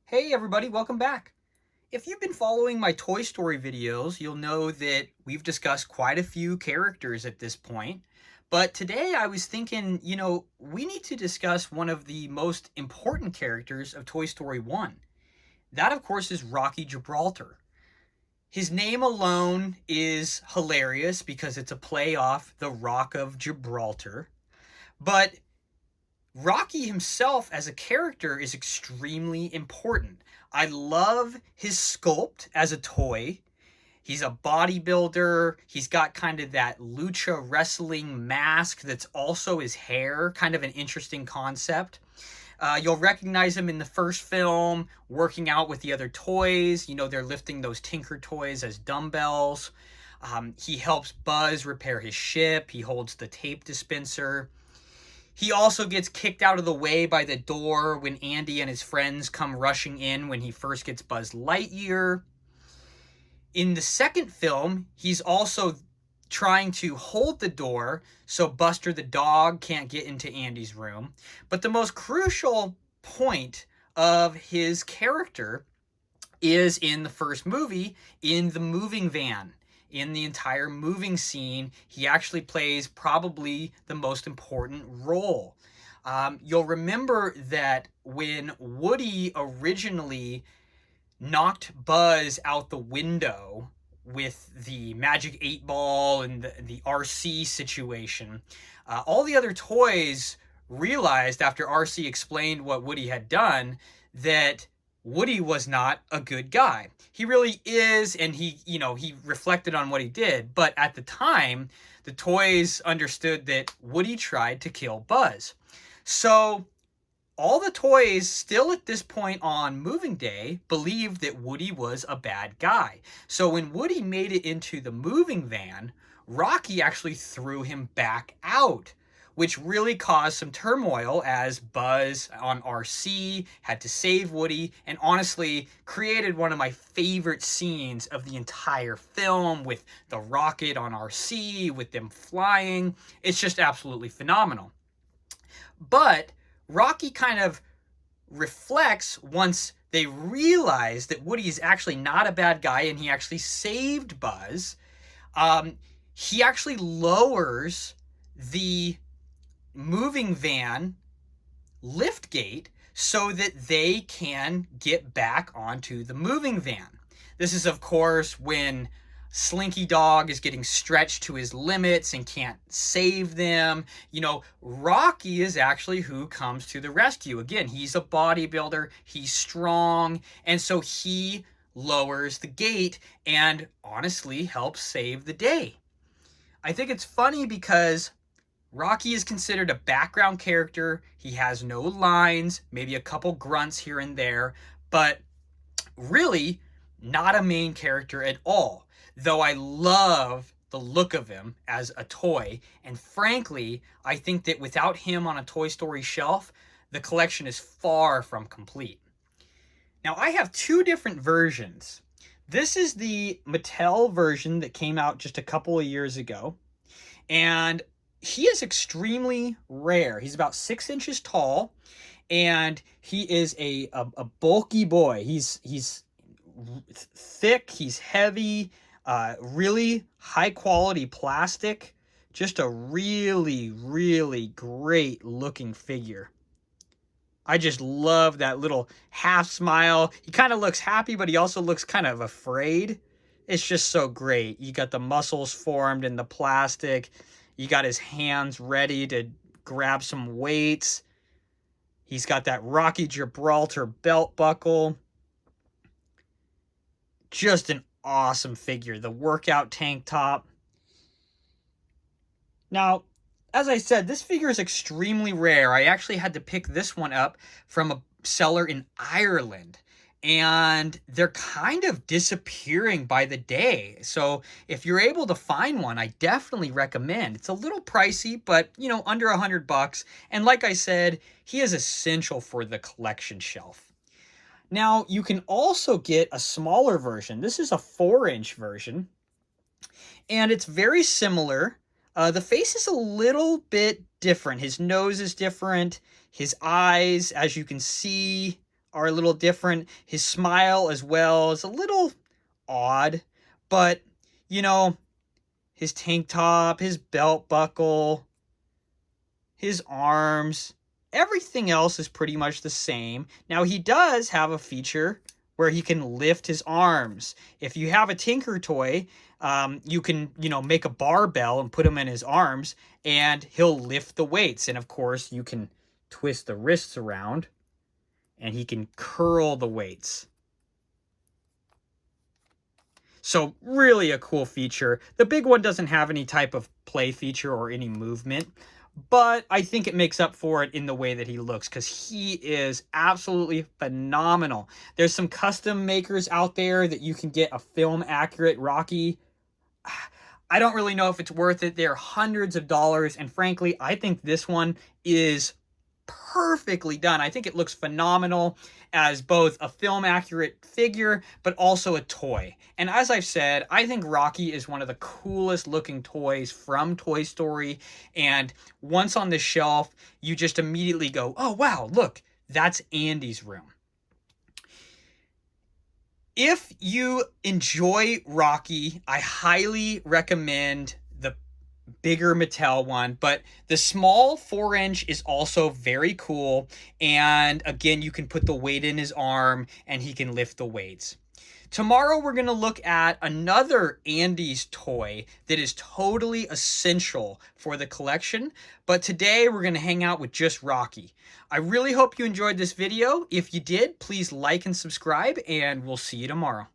Hey everybody, welcome back. If you've been following my Toy Story videos, you'll know that we've discussed quite a few characters at this point. But today I was thinking, we need to discuss one of the most important characters of Toy Story 1. That, of course, is Rocky Gibraltar. His name alone is hilarious because it's a play off the Rock of Gibraltar. But Rocky himself as a character is extremely important. I love his sculpt as a toy. He's a bodybuilder. He's got kind of that lucha wrestling mask that's also his hair, kind of an interesting concept. You'll recognize him in the first film working out with the other toys. They're lifting those Tinker toys as dumbbells. He helps Buzz repair his ship. He holds the tape dispenser. He also gets kicked out of the way by the door when Andy and his friends come rushing in when he first gets Buzz Lightyear. In the second film, he's also trying to hold the door so Buster the dog can't get into Andy's room. But the most crucial point of his character is in the first movie, in the moving van. In the entire moving scene, he actually plays probably the most important role. You'll remember that when Woody originally knocked Buzz out the window with the Magic 8 Ball and the RC situation, all the other toys realized after RC explained what Woody had done that Woody was not a good guy. He really is, and he reflected on what he did. But at the time, the toys understood that Woody tried to kill Buzz. So all the toys still at this point on moving day believed that Woody was a bad guy. So when Woody made it into the moving van, Rocky actually threw him back out, which really caused some turmoil as Buzz on RC had to save Woody, and honestly created one of my favorite scenes of the entire film with the rocket on RC, with them flying. It's just absolutely phenomenal. But Rocky kind of reflects once they realize that Woody is actually not a bad guy and he actually saved Buzz. He actually lowers the moving van lift gate so that they can get back onto the moving van. This is, of course, when Slinky Dog is getting stretched to his limits and can't save them. Rocky is actually who comes to the rescue. Again, he's a bodybuilder, he's strong, and so he lowers the gate and honestly helps save the day. I think it's funny because Rocky is considered a background character. He has no lines, maybe a couple grunts here and there, but really not a main character at all. Though I love the look of him as a toy, and frankly, I think that without him on a Toy Story shelf, the collection is far from complete. Now, I have two different versions. This is the Mattel version that came out just a couple of years ago, and he is extremely rare. He's about 6 inches tall, and he is a bulky boy. He's thick, he's heavy, really high quality plastic. Just a really, really great looking figure. I just love that little half smile. He kind of looks happy, but he also looks kind of afraid. It's just so great. You got the muscles formed in the plastic. You got his hands ready to grab some weights. He's got that Rocky Gibraltar belt buckle. Just an awesome figure. The workout tank top. Now, as I said, this figure is extremely rare. I actually had to pick this one up from a seller in Ireland, and they're kind of disappearing by the day. So if you're able to find one, I definitely recommend. It's a little pricey, but under $100. And like I said, he is essential for the collection shelf. Now, you can also get a smaller version. This is a 4-inch version, and it's very similar. The face is a little bit different. His nose is different. His eyes, as you can see, are a little different. His smile as well is a little odd, but you know, his tank top, his belt buckle, his arms, everything else is pretty much the same. Now he does have a feature where he can lift his arms. If you have a Tinker toy, you can, make a barbell and put him in his arms and he'll lift the weights. And of course you can twist the wrists around and he can curl the weights. So really a cool feature. The big one doesn't have any type of play feature or any movement, but I think it makes up for it in the way that he looks because he is absolutely phenomenal. There's some custom makers out there that you can get a film accurate Rocky. I don't really know if it's worth it. They're hundreds of dollars, and frankly, I think this one is perfectly done. I think it looks phenomenal as both a film accurate figure, but also a toy. And as I've said, I think Rocky is one of the coolest looking toys from Toy Story. And once on the shelf, you just immediately go, oh, wow, look, that's Andy's room. If you enjoy Rocky, I highly recommend the bigger Mattel one, but the small 4-inch is also very cool. And again, you can put the weight in his arm and he can lift the weights. Tomorrow, we're going to look at another Andy's toy that is totally essential for the collection. But today, we're going to hang out with just Rocky. I really hope you enjoyed this video. If you did, please like and subscribe, and we'll see you tomorrow.